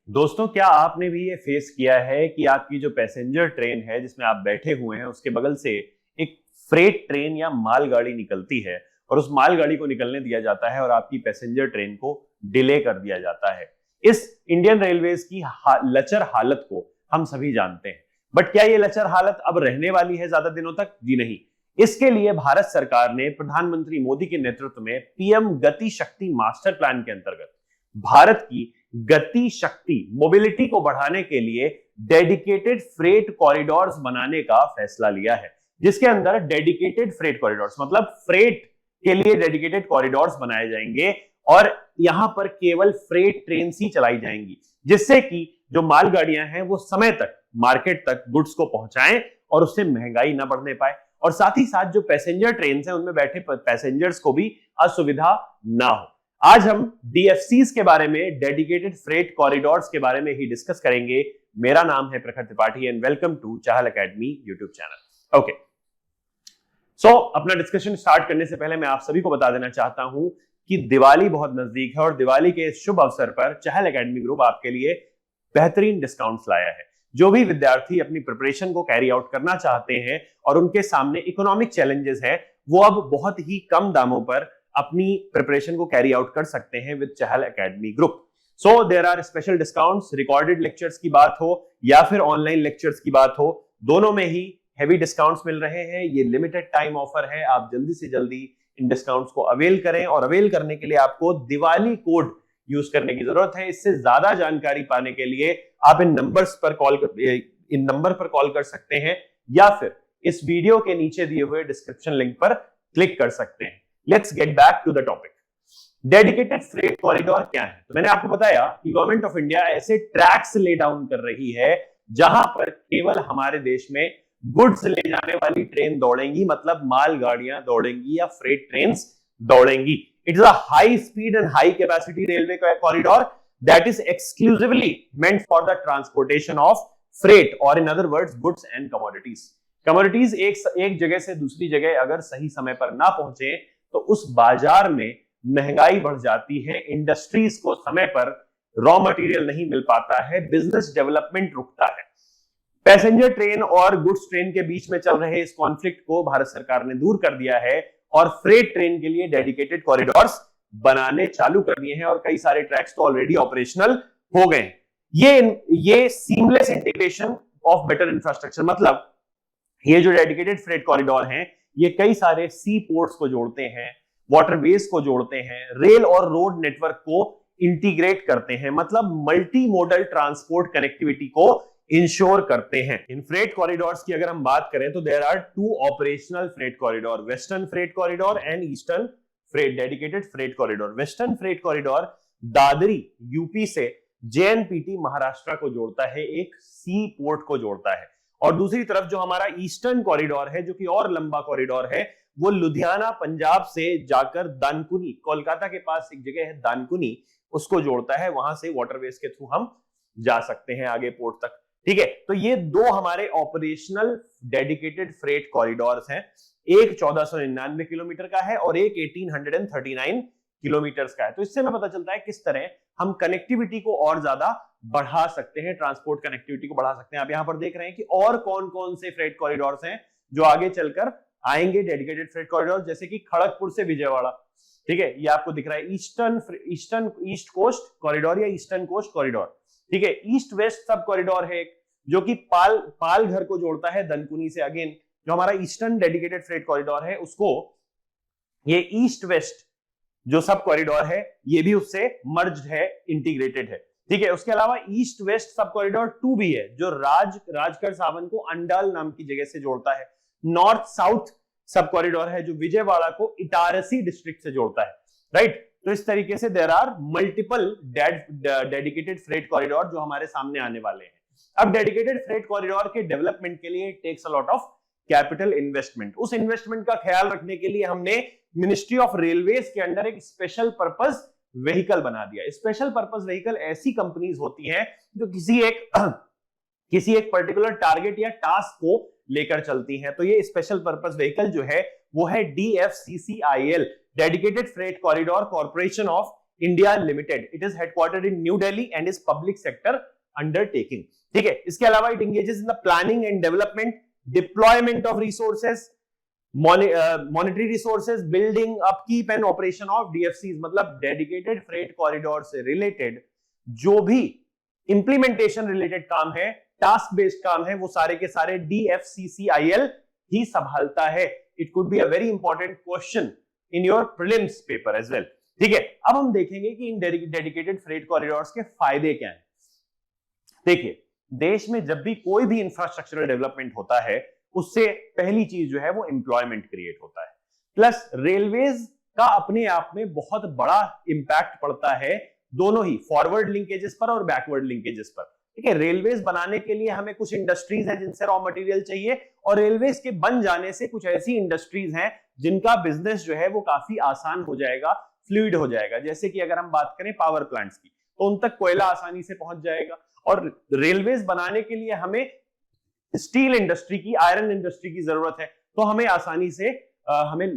दोस्तों, क्या आपने भी ये फेस किया है कि आपकी जो पैसेंजर ट्रेन है जिसमें आप बैठे हुए हैं उसके बगल से एक फ्रेट ट्रेन या मालगाड़ी निकलती है और उस मालगाड़ी को निकलने दिया जाता है और आपकी पैसेंजर ट्रेन को डिले कर दिया जाता है। इस इंडियन रेलवेज की लचर हालत को हम सभी जानते हैं, बट क्या ये लचर हालत अब रहने वाली है ज्यादा दिनों तक? जी नहीं। इसके लिए भारत सरकार ने प्रधानमंत्री मोदी के नेतृत्व में पीएम गति शक्ति मास्टर प्लान के अंतर्गत भारत की गति शक्ति मोबिलिटी को बढ़ाने के लिए डेडिकेटेड फ्रेट कॉरिडोर्स बनाने का फैसला लिया है, जिसके अंदर डेडिकेटेड फ्रेट कॉरिडोर्स मतलब फ्रेट के लिए डेडिकेटेड कॉरिडोर्स बनाए जाएंगे और यहां पर केवल फ्रेट ट्रेन ही चलाई जाएंगी, जिससे कि जो मालगाड़ियां हैं वो समय तक मार्केट तक गुड्स को पहुंचाएं और उससे महंगाई ना बढ़ने पाए, और साथ ही साथ जो पैसेंजर ट्रेन हैं उनमें बैठे पैसेंजर्स को भी असुविधा ना हो। आज हम डीएफसीज के बारे में, डेडिकेटेड फ्रेट कॉरिडोर्स के बारे में ही डिस्कस करेंगे। मेरा नाम है Prakhar Tripathi and welcome to Chahal academy YouTube channel. Okay, so अपना डिस्कशन स्टार्ट करने से पहले मैं आप सभी को बता देना चाहता हूं कि दिवाली बहुत नजदीक है और दिवाली के शुभ अवसर पर चाहल एकेडमी ग्रुप आपके लिए बेहतरीन डिस्काउंट्स लाया है। जो भी विद्यार्थी अपनी प्रिपरेशन को कैरी आउट करना चाहते हैं और उनके सामने इकोनॉमिक चैलेंजेस हैं, वो अब बहुत ही कम दामों पर अपनी प्रिपरेशन को कैरी आउट कर सकते हैं with Chahal academy group. So there are special discounts, recorded lectures की बात हो या फिर ऑनलाइन लेक्चर्स की बात हो, दोनों में ही हेवी डिस्काउंट्स मिल रहे हैं। ये लिमिटेड टाइम ऑफर है, आप जल्दी से जल्दी इन डिस्काउंट्स को अवेल करें और अवेल करने के लिए आपको दिवाली कोड यूज करने की जरूरत है। इससे ज्यादा जानकारी पाने के लिए आप इन नंबर पर कॉल कर सकते हैं या फिर इस वीडियो के नीचे दिए हुए डिस्क्रिप्शन लिंक पर क्लिक कर सकते हैं। Let's get back to the topic. Dedicated freight corridor क्या है? तो मैंने आपको बताया कि गवर्नमेंट ऑफ इंडिया ऐसे ट्रैक्स ले डाउन कर रही है जहां पर केवल हमारे देश में गुड्स ले जाने वाली ट्रेन दौड़ेंगी, मतलब मालगाड़ियां दौड़ेंगी या फ्रेट ट्रेन्स दौड़ेंगी। It is a high speed and high capacity railway corridor that is exclusively meant for the transportation of freight और in other words goods and commodities एक जगह से दूसरी जगह अगर सही समय पर ना पहुंचे तो उस बाजार में महंगाई बढ़ जाती है, इंडस्ट्रीज को समय पर रॉ मटेरियल नहीं मिल पाता है, बिजनेस डेवलपमेंट रुकता है। पैसेंजर ट्रेन और गुड्स ट्रेन के बीच में चल रहे इस कॉन्फ्लिक्ट को भारत सरकार ने दूर कर दिया है और फ्रेट ट्रेन के लिए डेडिकेटेड कॉरिडोर्स बनाने चालू कर दिए हैं और कई सारे ट्रैक्स तो ऑलरेडी ऑपरेशनल हो गए हैं। ये seamless integration of better infrastructure, मतलब ये जो डेडिकेटेड फ्रेट कॉरिडोर हैं ये कई सारे सी पोर्ट्स को जोड़ते हैं, वाटरवेज को जोड़ते हैं, रेल और रोड नेटवर्क को इंटीग्रेट करते हैं, मतलब मल्टी मोडल ट्रांसपोर्ट कनेक्टिविटी को इंश्योर करते हैं। इन फ्रेट कॉरिडोर्स की अगर हम बात करें तो there are two operational freight corridor, western freight corridor and eastern freight dedicated freight corridor. Western freight corridor Dadri UP से जेएनपीटी महाराष्ट्र को जोड़ता है, एक सी पोर्ट को जोड़ता है, और दूसरी तरफ जो हमारा ईस्टर्न कॉरिडोर है जो कि और लंबा कॉरिडोर है वो लुधियाना पंजाब से जाकर दानकुनी, कोलकाता के पास एक जगह है दानकुनी, उसको जोड़ता है। वहां से वाटरवेज के थ्रू हम जा सकते हैं आगे पोर्ट तक। ठीक है, तो ये दो हमारे ऑपरेशनल डेडिकेटेड फ्रेट कॉरिडोर्स हैं। एक 1499 किलोमीटर का है और एक 1839 किलोमीटर का है। तो इससे हमें पता चलता है किस तरह हम कनेक्टिविटी को और ज्यादा बढ़ा सकते हैं, ट्रांसपोर्ट कनेक्टिविटी को बढ़ा सकते हैं। आप यहां पर देख रहे हैं कि और कौन कौन से फ्रेट कॉरिडोर्स हैं जो आगे चलकर आएंगे डेडिकेटेड फ्रेट कॉरिडोर, जैसे कि खड़गपुर से विजयवाड़ा। ठीक है, ये आपको दिख रहा है ईस्ट कोस्ट कॉरिडोर या ईस्टर्न कोस्ट कॉरिडोर। ठीक है, ईस्ट वेस्ट सब कॉरिडोर है एक जो कि पालघर को जोड़ता है दनकुनी से। अगेन जो हमारा ईस्टर्न डेडिकेटेड फ्रेट कॉरिडोर है उसको ये ईस्ट वेस्ट जो सब कॉरिडोर है ये भी उससे मर्ज्ड है, इंटीग्रेटेड है। ठीक है, उसके अलावा ईस्ट वेस्ट सब कॉरिडोर 2 भी है जो राजगढ़ सावन को अंडाल नाम की जगह से जोड़ता है। नॉर्थ साउथ सब कॉरिडोर है जो विजयवाड़ा को इटारसी डिस्ट्रिक्ट से जोड़ता है। राइट, तो इस तरीके से there are multiple dedicated freight corridor जो हमारे सामने आने वाले हैं। अब डेडिकेटेड फ्रेट कॉरिडोर के डेवलपमेंट के लिए takes a lot of capital investment. उस इन्वेस्टमेंट का ख्याल रखने के लिए हमने मिनिस्ट्री ऑफ रेलवेज के अंडर एक स्पेशल पर्पस व्हीकल बना दिया। स्पेशल पर्पस व्हीकल ऐसी कंपनीज होती हैं जो किसी एक पर्टिकुलर टारगेट या टास्क को लेकर चलती हैं। तो ये स्पेशल पर्पस व्हीकल जो है वो है DFCCIL, dedicated freight corridor corporation of India limited. It is headquartered in New Delhi and is public sector undertaking. ठीक है. इसके अलावा it engages in the planning and development, deployment of resources, monetary resources, building, upkeep and operation of DFCs. मतलब dedicated freight corridor से related जो भी implementation related काम है, टास्क बेस्ड काम है, वो सारे के सारे DFCCIL ही संभालता है. It could be a very important question in your prelims paper as well. ठीक है. अब हम देखेंगे कि इन डेडिकेटेड फ्रेट कॉरिडोर्स के फायदे क्या हैं. देखिए, देश में जब भी कोई भी इंफ्रास्ट्रक्चरल डेवलपमेंट होता है, उससे पहली चीज जो है वो एम्प्लॉयमेंट क्रिएट होता है. प्लस रेलवेज का अपने आप में बहुत बड़ा इंपैक्ट पड़ता है दोनों ही फॉरवर्ड लिंकेजेस पर और बैकवर्ड लिंकेजेस पर. ठीक है. रेलवेज बनाने के लिए हमें कुछ इंडस्ट्रीज हैं जिनसे रॉ मटेरियल चाहिए, और रेलवेज के बन जाने से कुछ ऐसी इंडस्ट्रीज हैं जिनका बिजनेस जो है वो काफी आसान हो जाएगा, फ्लूइड हो जाएगा. जैसे कि अगर हम बात करें पावर प्लांट्स की, तो उन तक कोयला आसानी से पहुंच जाएगा. और रेलवेज बनाने के लिए हमें स्टील इंडस्ट्री की, आयरन इंडस्ट्री की जरूरत है, तो हमें आसानी से हमें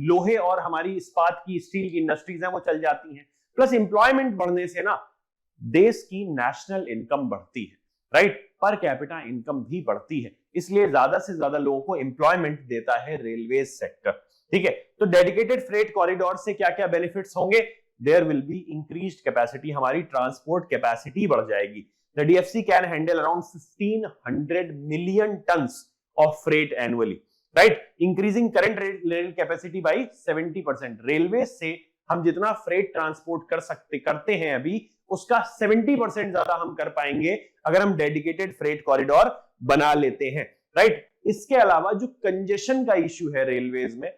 लोहे और हमारी इस्पात की, स्टील की इंडस्ट्रीज हैं वो चल जाती हैं. प्लस एम्प्लॉयमेंट बढ़ने से ना देश की नेशनल इनकम बढ़ती है, राइट. पर कैपिटा इनकम भी बढ़ती है, इसलिए ज्यादा से ज्यादा लोगों को एम्प्लॉयमेंट देता है रेलवे सेक्टर. ठीक है. तो डेडिकेटेड फ्रेट कॉरिडोर से क्या क्या बेनिफिट्स होंगे? There will be increased capacity, हमारी ट्रांसपोर्ट कैपेसिटी बढ़ जाएगी. The DFC can handle around 1500 million tons of freight annually, right? Increasing current rail capacity by 70%. Railway से हम जितना फ्रेट ट्रांसपोर्ट करते हैं अभी, उसका 70% ज्यादा हम कर पाएंगे अगर हम डेडिकेटेड फ्रेट कॉरिडोर बना लेते हैं, राइट. इसके अलावा जो कंजेशन का इश्यू है रेलवेज में,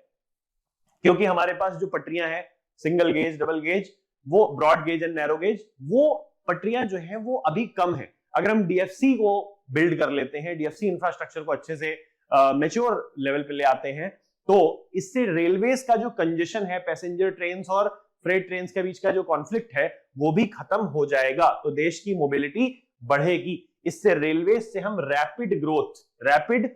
क्योंकि हमारे पास जो पटरियां हैं, सिंगल गेज, डबल गेज, वो broad gauge and narrow gauge, वो पटरियां जो है वो अभी कम है. अगर हम डीएफसी को बिल्ड कर लेते हैं, डीएफसी इंफ्रास्ट्रक्चर को अच्छे से मैच्योर लेवल पे ले आते हैं, तो इससे रेलवेज का जो कंजेशन है, पैसेंजर ट्रेन्स और फ्रेट ट्रेन्स के बीच का जो कॉन्फ्लिक्ट है, वो भी खत्म हो जाएगा. तो देश की मोबिलिटी बढ़ेगी. इससे रेलवेज से हम rapid growth, rapid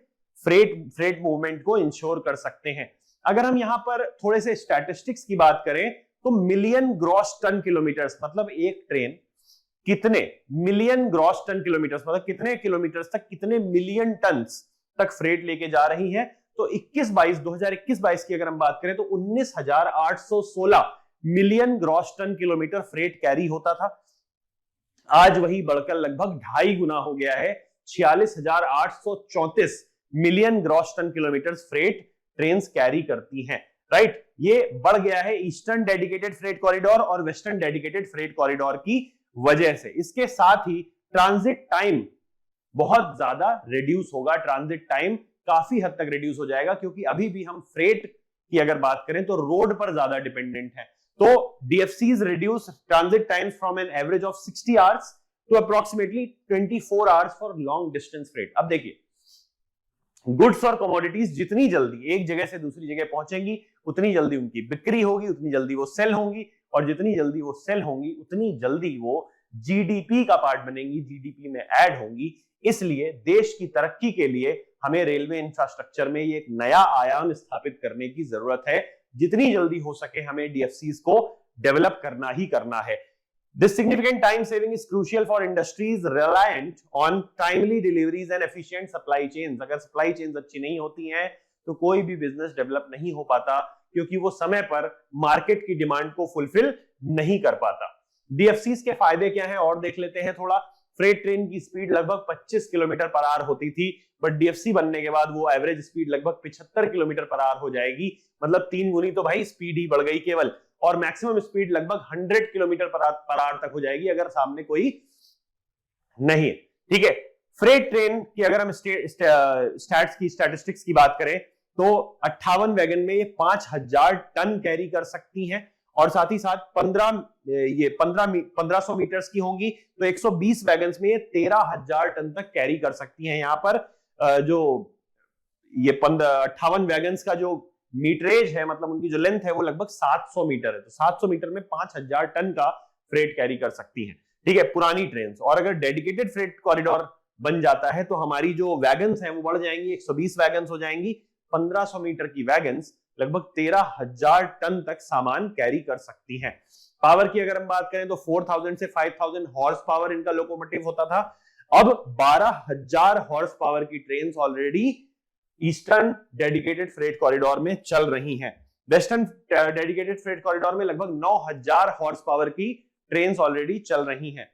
freight movement को इंश्योर कर सकते हैं. अगर हम यहां पर थोड़े से स्टैटिस्टिक्स की बात करें, तो मिलियन ग्रॉस टन किलोमीटर्स, मतलब एक ट्रेन कितने मिलियन ग्रॉस टन किलोमीटर्स, मतलब कितने किलोमीटर्स तक, कितने मिलियन टन्स तक फ्रेट लेके जा रही है. तो 2021-22 की अगर हम बात करें, तो 19,816 million gross ton kilometre freight carry होता था. आज वही बढ़कर लगभग 2.5 गुना हो गया है. 46,834 million gross ton kilometre freight trains carry करती हैं, राइट. ये बढ़ गया है ईस्टर्न डेडिकेटेड फ्रेट कॉरिडोर और वेस्टर्न डेडिकेटेड फ्रेट कॉरिडोर की वजह से. इसके साथ ही ट्रांजिट टाइम बहुत ज्यादा रिड्यूस होगा. ट्रांजिट टाइम काफी हद तक रिड्यूस हो जाएगा, क्योंकि अभी भी हम फ्रेट की अगर बात करें तो रोड पर ज्यादा डिपेंडेंट है. तो DFCs reduce transit times from an average of 60 hours to approximately 24 hours for long distance freight. अब देखिए, गुड्स और कमोडिटीज जितनी जल्दी एक जगह से दूसरी जगह पहुंचेंगी, उतनी जल्दी उनकी बिक्री होगी, उतनी जल्दी वो सेल होंगी, और जितनी जल्दी वो सेल होंगी, उतनी जल्दी वो जीडीपी का पार्ट बनेंगी, जीडीपी में ऐड होंगी. इसलिए देश की तरक्की के लिए हमें रेलवे इंफ्रास्ट्रक्चर में ये एक नया आयाम स्थापित करने की जरूरत है. जितनी जल्दी हो सके हमें डीएफसीज को डेवलप करना ही करना है. This significant time saving is crucial for industries reliant on timely deliveries and efficient supply chains. अगर supply chains अच्छी नहीं होती हैं, तो कोई भी बिजनेस डेवलप नहीं हो पाता, क्योंकि वो समय पर मार्केट की डिमांड को फुलफिल नहीं कर पाता. डीएफसीज के फायदे क्या हैं और देख लेते हैं थोड़ा. फ्रेट ट्रेन की स्पीड लगभग 25 किलोमीटर पर आवर होती थी, बट डीएफसी बनने के बाद वो एवरेज स्पीड लगभग 75 किलोमीटर पर आवर हो जाएगी. मतलब 3 गुनी तो भाई स्पीड ही बढ़ गई केवल. और मैक्सिमम स्पीड लगभग 100 किलोमीटर पर आवर तक हो जाएगी अगर सामने कोई नहीं है. ठीक है. फ्रेट ट्रेन की अगर हम स्टैटिस्टिक्स की बात करें, तो 58 वैगन में ये 5000 टन कैरी कर सकती हैं, और साथ ही साथ 1500 मीटर्स की होंगी, तो 120 वैगन्स में ये 13,000 टन तक कैरी कर सकती हैं. यहाँ पर जो ये 58 वैगन्स का जो मीटरेज है, मतलब उनकी जो लेंथ है, वो लगभग 700 मीटर है. तो 700 मीटर में 5000 टन का फ्रेट कैरी कर सकती हैं. ठीक है, पुरानी ट्रेन. और अगर डेडिकेटेड फ्रेट कॉरिडोर बन जाता है, तो हमारी जो वैगन्स हैं वो बढ़ जाएंगी, 120 वैगन्स हो जाएंगी. 1500 मीटर की वैगन्स लगभग 13,000 टन तक सामान कैरी कर सकती हैं. पावर की अगर हम बात करें तो 4000 से 5000 हॉर्स पावर इनका लोकोमोटिव होता था। अब 12000 हॉर्स पावर की train already eastern dedicated freight corridor में चल रही हैं। वेस्टर्न डेडिकेटेड फ्रेट कॉरिडोर में लगभग 9000 हॉर्स पावर की ट्रेन ऑलरेडी चल रही हैं।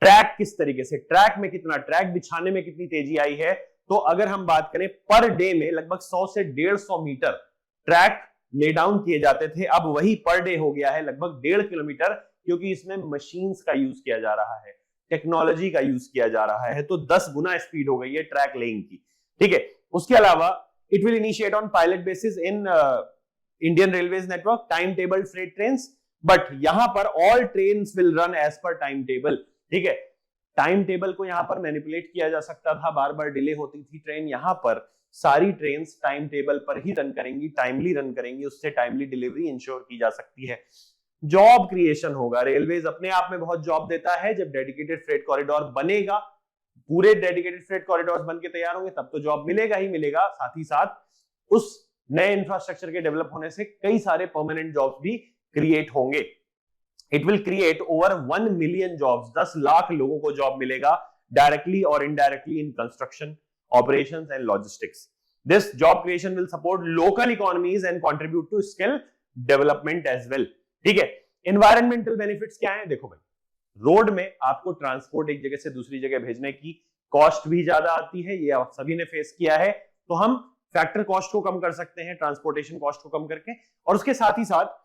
ट्रैक किस तरीके से, ट्रैक में कितना, ट्रैक बिछाने में कितनी तेजी आई है, तो अगर हम बात करें पर डे में लगभग 100 से 150 मीटर ट्रैक ले डाउन किए जाते थे, अब वही पर डे हो गया है लगभग 1.5 किलोमीटर, क्योंकि इसमें मशीन्स का यूज किया जा रहा है, टेक्नोलॉजी का यूज किया जा रहा है, तो 10 गुना स्पीड हो गई है ट्रैक लेइंग की। ठीक है, उसके अलावा it will initiate on pilot basis in Indian railways network time table freight trains, but यहां पर all trains will run as per time table. ठीक है, टाइम टेबल को यहां पर मैनिपुलेट किया जा सकता था, बार बार डिले होती थी ट्रेन, यहां पर सारी ट्रेन टाइम टेबल पर ही रन करेंगी, टाइमली रन करेंगी, उससे टाइमली डिलीवरी इंश्योर की जा सकती है। जॉब क्रिएशन होगा, रेलवेज अपने आप में बहुत जॉब देता है, जब डेडिकेटेड फ्रेट कॉरिडोर बनेगा, पूरे डेडिकेटेड फ्रेट कॉरिडोर बन के तैयार होंगे, तब तो जॉब मिलेगा ही मिलेगा, साथ ही साथ उस नए इंफ्रास्ट्रक्चर के डेवलप होने से कई सारे परमानेंट जॉब्स भी क्रिएट होंगे। It will create over 1 million jobs, 10 lakh लोगों को जॉब मिलेगा डायरेक्टली और indirectly in construction, operations and logistics. This job creation will support local economies and contribute to skill development as well. ठीक है, environmental benefits क्या है? देखो भाई, रोड में आपको ट्रांसपोर्ट एक जगह से दूसरी जगह भेजने की कॉस्ट भी ज्यादा आती है, ये आप सभी ने फेस किया है, तो हम फैक्टर कॉस्ट को कम कर सकते हैं ट्रांसपोर्टेशन कॉस्ट को कम करके, और उसके साथ ही साथ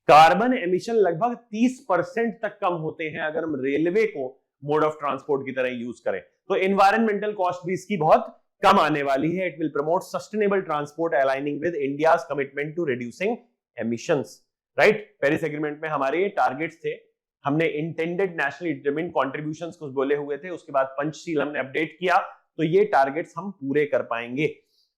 कार्बन एमिशन लगभग 30% तक कम होते हैं अगर हम रेलवे को मोड ऑफ ट्रांसपोर्ट की तरह यूज करें, तो एनवायरमेंटल कॉस्ट भी इसकी बहुत कम आने वाली है। It will promote sustainable transport aligning with India's commitment to reducing emissions, right. Paris agreement में हमारे ये टारगेट्स थे, हमने इंटेंडेड नेशनली डिटरमिन्ड कंट्रीब्यूशंस कुछ बोले हुए थे, उसके बाद पंचशील हमने अपडेट किया, तो ये टारगेट्स हम पूरे कर पाएंगे।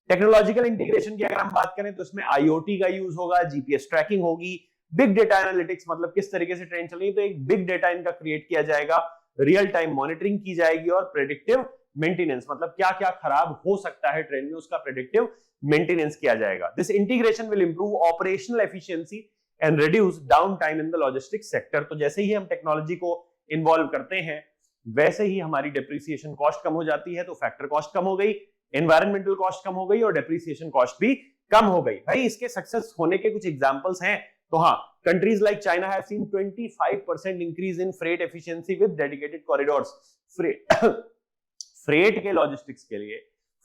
टेक्नोलॉजिकल इंटीग्रेशन की अगर हम बात करें तो इसमें आईओटी का यूज होगा, जीपीएस ट्रैकिंग होगी, बिग डेटा एनालिटिक्स, मतलब किस तरीके से ट्रेन चल रही है, तो एक बिग डेटा इनका क्रिएट किया जाएगा, रियल टाइम मॉनिटरिंग की जाएगी, और प्रेडिक्टिव मेंटेनेंस, मतलब क्या क्या खराब हो सकता है ट्रेन में, उसका प्रेडिक्टिव मेंटेनेंस किया जाएगा। This integration will improve operational efficiency and reduce down time in the logistics sector. तो जैसे ही हम टेक्नोलॉजी को इन्वॉल्व करते हैं वैसे ही हमारी डेप्रिसिएशन कॉस्ट कम हो जाती है, तो फैक्टर कॉस्ट कम हो गई, एनवायरमेंटल कॉस्ट कम हो गई और डेप्रिसिएशन कॉस्ट भी कम हो गई। भाई इसके सक्सेस होने के कुछ एग्जांपल्स हैं, तो हाँ, countries like China have seen 25% increase in freight efficiency with dedicated corridors. Freight के लॉजिस्टिक्स के लिए,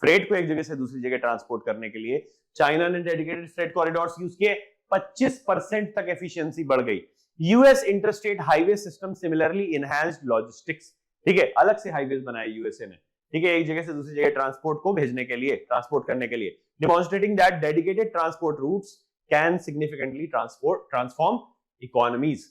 फ्रेट को एक जगह से दूसरी जगह ट्रांसपोर्ट करने के लिए चाइना ने डेडिकेटेड फ्रेट कॉरिडोर्स यूज किए, 25% तक एफिशिएंसी बढ़ गई। US interstate highway system similarly enhanced logistics, ठीक है, अलग से हाईवेज बनाए यूएसए ने, ठीक है, एक जगह से दूसरी जगह ट्रांसपोर्ट को भेजने के लिए, ट्रांसपोर्ट करने के लिए, demonstrating that dedicated transport routes can significantly transform economies.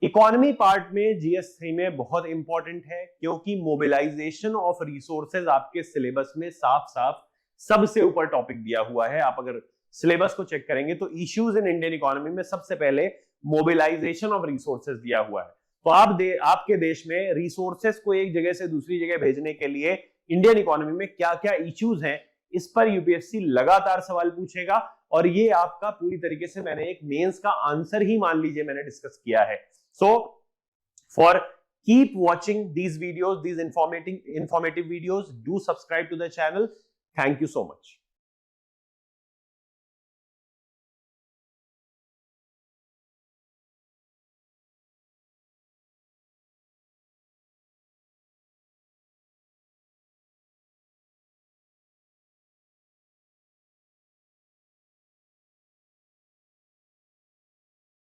Economy part में जीएस3 में बहुत इंपॉर्टेंट है, क्योंकि मोबिलाइजेशन ऑफ रिसोर्सेज आपके सिलेबस में साफ साफ सबसे ऊपर टॉपिक दिया हुआ है। आप अगर सिलेबस को चेक करेंगे तो इश्यूज इन इंडियन इकोनॉमी में सबसे पहले मोबिलाइजेशन ऑफ रिसोर्सेज दिया हुआ है। तो आपके देश में रिसोर्सेज को एक जगह से दूसरी जगह भेजने के लिए इंडियन इकोनॉमी में क्या क्या इश्यूज हैं, इस पर यूपीएससी लगातार सवाल पूछेगा, और ये आपका पूरी तरीके से मैंने एक मेंस का आंसर ही मान लीजिए मैंने डिस्कस किया है। So for keep watching these videos, these informative videos, do subscribe to the channel. Thank you so much.